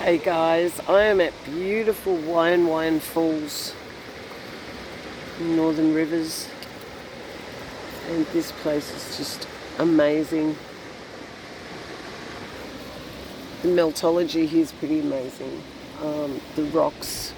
Hey guys, I am at beautiful Whian Falls, Northern Rivers, and this place is just amazing. The meltology here is pretty amazing. The rocks,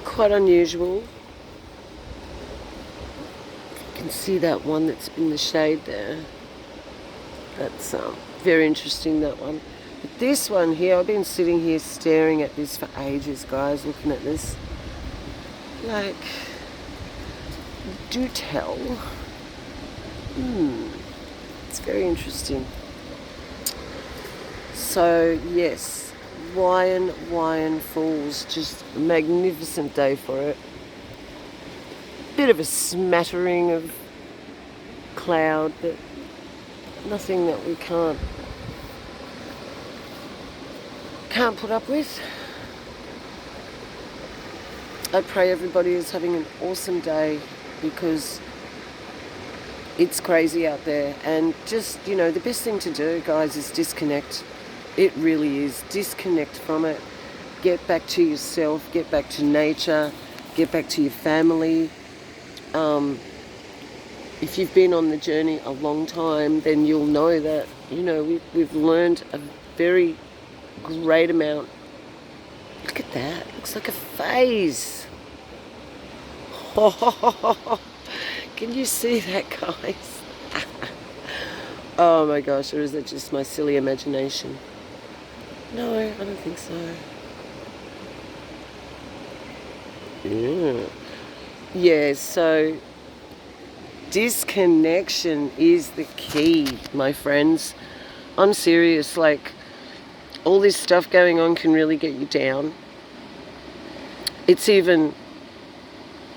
quite unusual. You can see that one that's in the shade there. That's very interesting, that one. But this one here, I've been sitting here staring at this for ages, guys, looking at this. Like, do tell. It's very interesting. So, yes, Whian Falls, just a magnificent day for it. Bit of a smattering of cloud, but nothing that we can't put up with. I pray everybody is having an awesome day, because it's crazy out there, and just, the best thing to do, guys, is disconnect. It really is. Disconnect from it. Get back to yourself, get back to nature, get back to your family. If you've been on the journey a long time, then you'll know that, we've learned a very great amount. Look at that. Looks like a phase. Can you see that, guys? Oh my gosh, or is it just my silly imagination? No, I don't think so. Yeah, so disconnection is the key, my friends. I'm serious, like, all this stuff going on can really get you down. It's even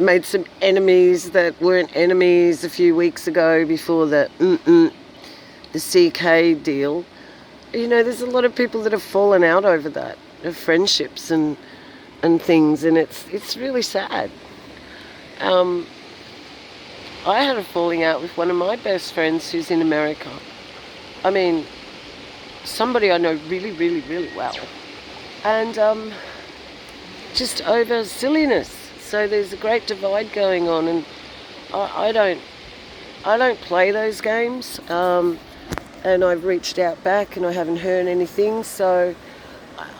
made some enemies that weren't enemies a few weeks ago before the CK deal. There's a lot of people that have fallen out over that, of friendships and things, and it's really sad. I had a falling out with one of my best friends who's in America. I mean, somebody I know really, really, really well. And just over silliness. So there's a great divide going on, and I don't play those games. And I've reached out back and I haven't heard anything, so I'm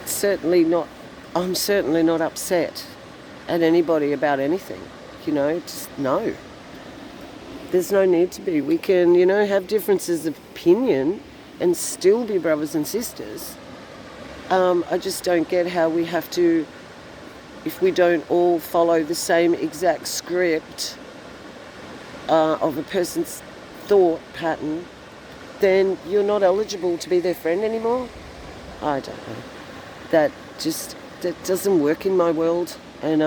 certainly not upset at anybody about anything. Just no. There's no need to be. We can, have differences of opinion and still be brothers and sisters. I just don't get how we have to, if we don't all follow the same exact script of a person's thought pattern, then you're not eligible to be their friend anymore. I don't know. That doesn't work in my world. And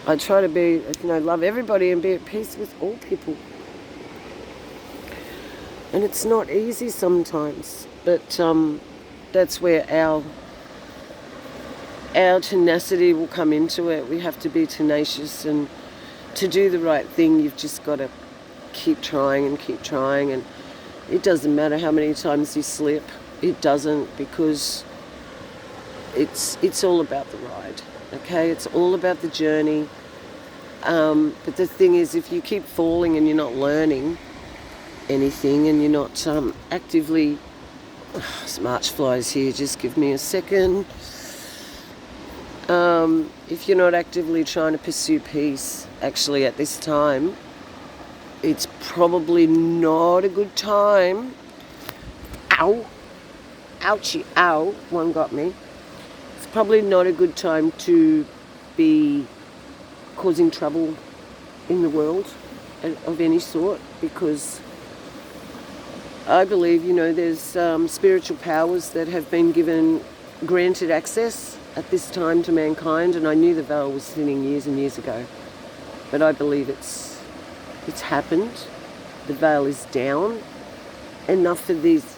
I try to be, love everybody and be at peace with all people. And it's not easy sometimes, but that's where our tenacity will come into it. We have to be tenacious, and to do the right thing, you've just got to keep trying, and it doesn't matter how many times you slip. It doesn't, because it's all about the ride. Okay, it's all about the journey. But the thing is, if you keep falling and you're not learning anything, and you're not actively... some arch flies here, just give me a second. If you're not actively trying to pursue peace, actually at this time, it's probably not a good time. Ow! Ouchie, ow! One got me. It's probably not a good time to be causing trouble in the world of any sort, because I believe, there's spiritual powers that have been granted access at this time to mankind, and I knew the veil was thinning years and years ago, but I believe it's happened. The veil is down enough for these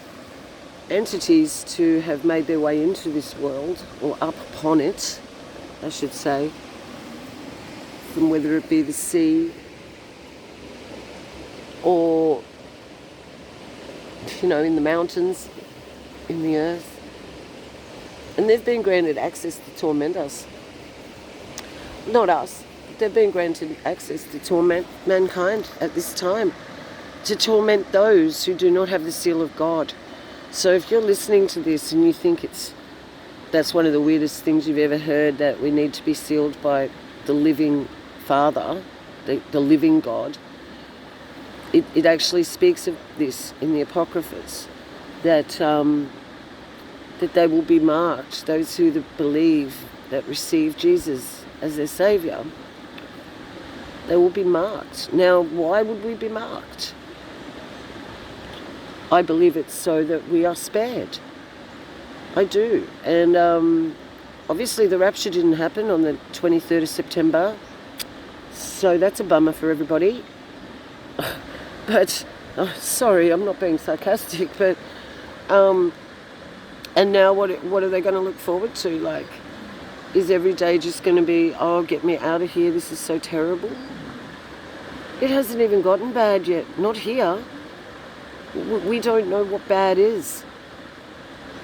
entities to have made their way into this world, or up upon it, I should say, from whether it be the sea or in the mountains. in the earth. And they've been granted access to torment us. Not us. They've been granted access to torment mankind at this time. To torment those who do not have the seal of God. So if you're listening to this and you think that's one of the weirdest things you've ever heard, that we need to be sealed by the living Father, the living God, it actually speaks of this in the Apocryphas, that they will be marked, those who believe, that receive Jesus as their Saviour, they will be marked. Now, why would we be marked? I believe it's so that we are spared. I do. And obviously the rapture didn't happen on the 23rd of September, so that's a bummer for everybody. But, sorry, I'm not being sarcastic, but, and now what are they going to look forward to? Like, is every day just going to be, oh, get me out of here, this is so terrible? It hasn't even gotten bad yet, not here. We don't know what bad is.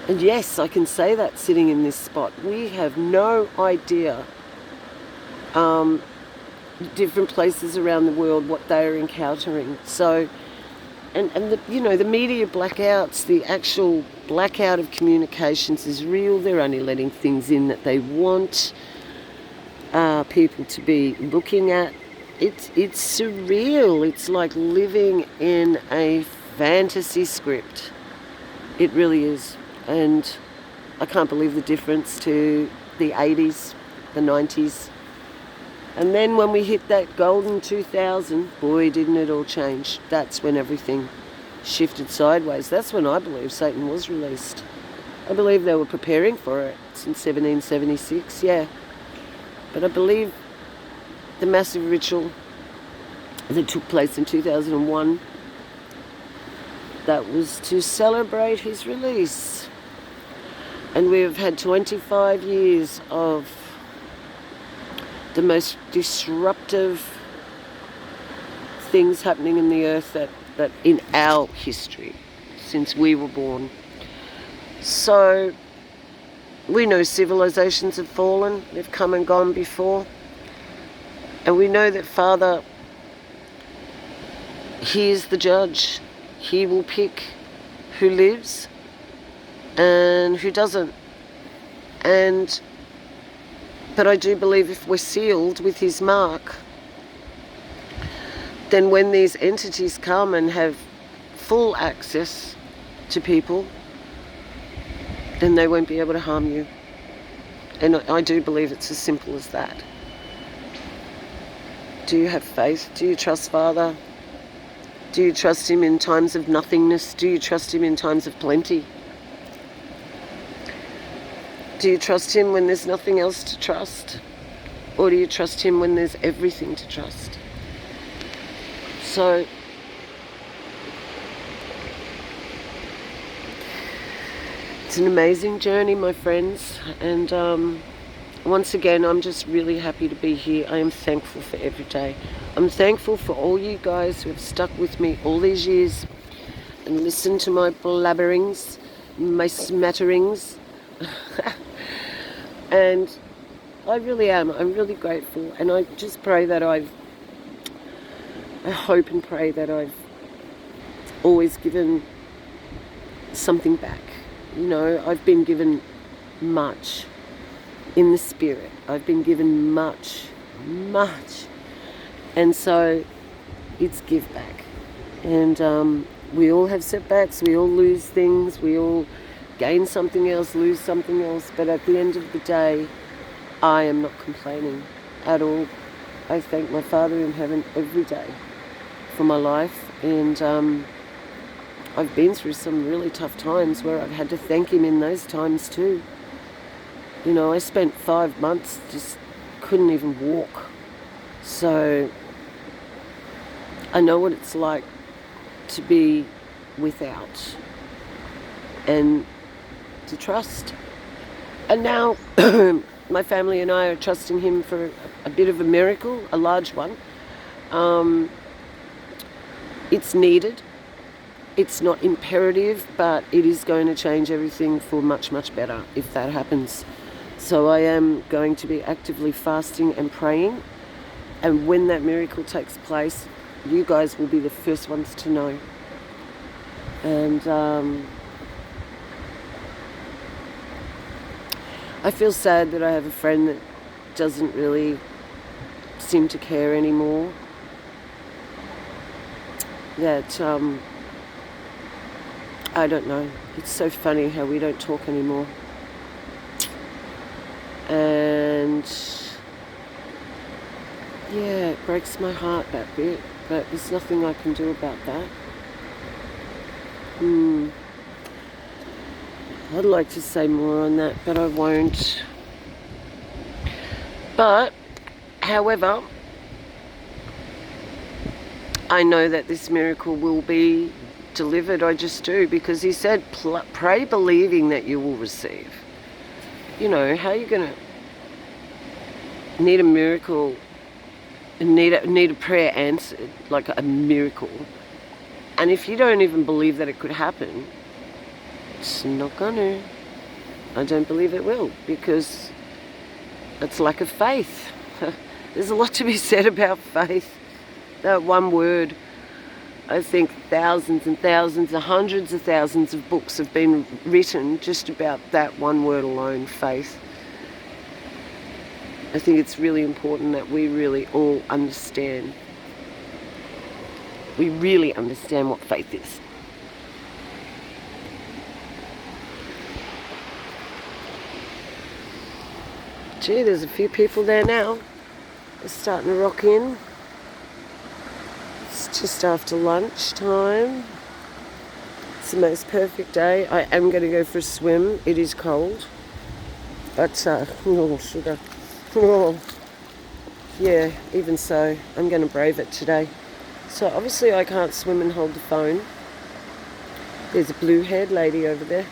And yes, I can say that sitting in this spot. We have no idea, different places around the world, what they are encountering. So, and the media blackouts, the actual blackout of communications is real. They're only letting things in that they want people to be looking at. It's surreal. It's like living in a fantasy script. It really is. And I can't believe the difference to the 80s, the 90s. And then when we hit that golden 2000, boy, didn't it all change. That's when everything shifted sideways. That's when I believe Satan was released. I believe they were preparing for it since 1776, yeah. But I believe the massive ritual that took place in 2001, that was to celebrate his release. And we've had 25 years of the most disruptive things happening in the earth that in our history, since we were born. So we know civilizations have fallen, they've come and gone before. And we know that Father, he is the judge. He will pick who lives and who doesn't. But I do believe if we're sealed with his mark, then when these entities come and have full access to people, then they won't be able to harm you. And I do believe it's as simple as that. Do you have faith? Do you trust Father? Do you trust him in times of nothingness? Do you trust him in times of plenty? Do you trust him when there's nothing else to trust? Or do you trust him when there's everything to trust? So, it's an amazing journey, my friends. And once again, I'm just really happy to be here. I am thankful for every day. I'm thankful for all you guys who have stuck with me all these years and listened to my blabberings, my smatterings. And I really am. I'm really grateful. And I just pray that I hope and pray that I've always given something back. You know, I've been given much in the spirit. I've been given much. And so it's give back. And we all have setbacks, we all lose things, we all gain something else, lose something else. But at the end of the day, I am not complaining at all. I thank my Father in heaven every day for my life. And I've been through some really tough times where I've had to thank him in those times too. You know, I spent 5 months just couldn't even walk. So I know what it's like to be without and to trust. And now my family and I are trusting him for a bit of a miracle, a large one. It's needed. It's not imperative, but it is going to change everything for much, much better if that happens. So I am going to be actively fasting and praying. And when that miracle takes place, you guys will be the first ones to know. And I feel sad that I have a friend that doesn't really seem to care anymore. That, I don't know. It's so funny how we don't talk anymore. And yeah, it breaks my heart that bit, but there's nothing I can do about that. I'd like to say more on that, but I won't. But, however, I know that this miracle will be delivered. I just do, because he said, pray believing that you will receive. You know, how are you going to need a miracle and need a prayer answered, like a miracle, and if you don't even believe that it could happen, it's not gonna. I don't believe it will, because it's lack of faith. There's a lot to be said about faith. That one word, I think thousands and thousands and hundreds of thousands of books have been written just about that one word alone, faith. I think it's really important that we really all understand. We really understand what faith is. Gee, there's a few people there now. They're starting to rock in. It's just after lunchtime. It's the most perfect day. I am going to go for a swim. It is cold. But, oh, sugar. Oh, yeah, even so, I'm going to brave it today. So obviously I can't swim and hold the phone. There's a blue-haired lady over there.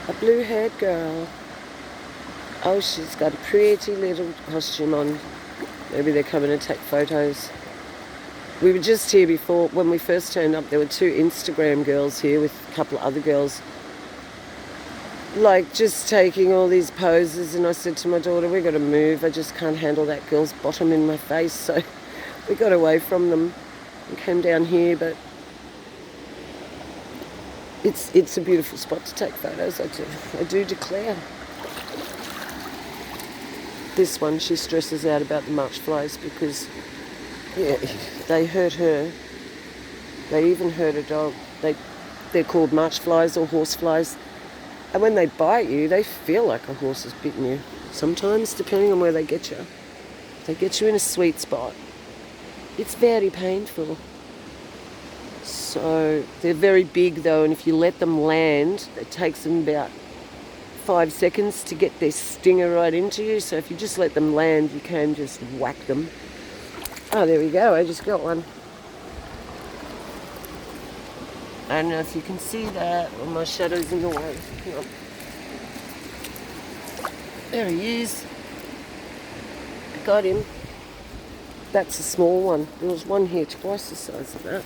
A blue-haired girl. Oh, she's got a pretty little costume on. Maybe they're coming to take photos. We were just here before, when we first turned up, there were 2 Instagram girls here with a couple of other girls, like just taking all these poses, and I said to my daughter, we've got to move. I just can't handle that girl's bottom in my face. So we got away from them and came down here, but it's a beautiful spot to take photos, I do declare. This one, she stresses out about the march flies because, yeah, they hurt her. They even hurt a dog. They're called march flies or horse flies. And when they bite you, they feel like a horse has bitten you. Sometimes, depending on where they get you. They get you in a sweet spot. It's very painful. So they're very big though, and if you let them land, it takes them about 5 seconds to get their stinger right into you. So if you just let them land, you can just whack them. Oh, there we go. I just got one. I don't know if you can see that, or my shadow's in the way. Hang on. There he is. I got him. That's a small one. There was one here twice the size of that.